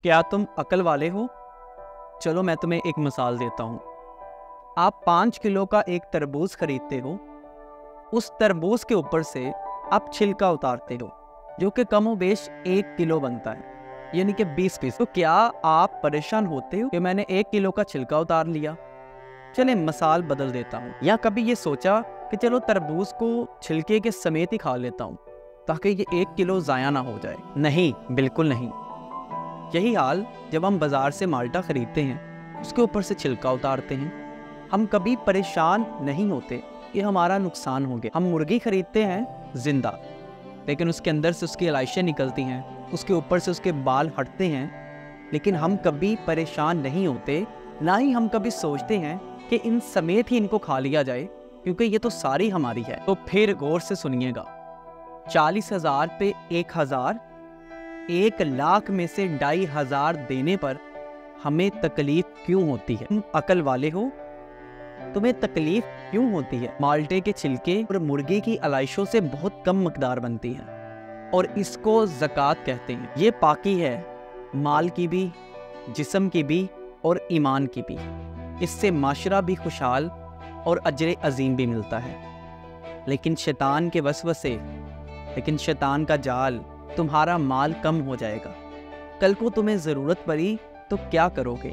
क्या तुम अकल वाले हो? चलो मैं तुम्हें एक मिसाल देता हूँ। आप 5 किलो का एक तरबूज खरीदते हो। उस तरबूज के ऊपर से आप छिलका उतारते हो, जो कि कमोबेश 1 किलो बनता है, यानी कि 20 पीस। तो क्या आप परेशान होते हो कि मैंने 1 किलो का छिलका उतार लिया? चले मिसाल बदल देता हूँ। या कभी ये सोचा कि चलो तरबूज को छिलके के समेत ही खा लेता हूँ, ताकि ये 1 किलो ज़ाया ना हो जाए? नहीं, बिल्कुल नहीं। यही हाल जब हम बाजार से माल्टा खरीदते हैं, उसके ऊपर से छिलका उतारते हैं। हम कभी परेशान नहीं होते कि हमारा नुकसान हो गया। हम मुर्गी खरीदते हैं जिंदा, लेकिन उसके अंदर से उसकी इलाइशें निकलती हैं, उसके ऊपर से उसके बाल हटते हैं, लेकिन हम कभी परेशान नहीं होते। ना ही हम कभी सोचते हैं कि इन समेत ही इनको खा लिया जाए, क्योंकि ये तो सारी हमारी है। तो फिर गौर से सुनिएगा, 40,000 पे 1,000, 1,00,000 में से 2,500 देने पर हमें तकलीफ क्यों होती है? तुम अकल वाले हो? तुम्हें तकलीफ क्यों होती है? माल्टे के छिलके और मुर्गी की अलाइशों से बहुत कम मकदार बनती है, और इसको ज़कात कहते हैं। ये पाकी है, माल की भी, जिस्म की भी और ईमान की भी। इससे माशरा भी खुशहाल और अजर अजीम भी मिलता है। लेकिन शैतान के वसवसे, लेकिन शैतान का जाल, तुम्हारा माल कम हो जाएगा। कल को तुम्हें ज़रूरत पड़ी तो क्या करोगे?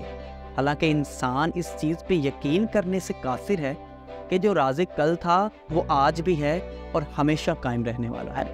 हालांकि इंसान इस चीज़ पे यकीन करने से कासिर है कि जो राज़िक कल था वो आज भी है और हमेशा कायम रहने वाला है।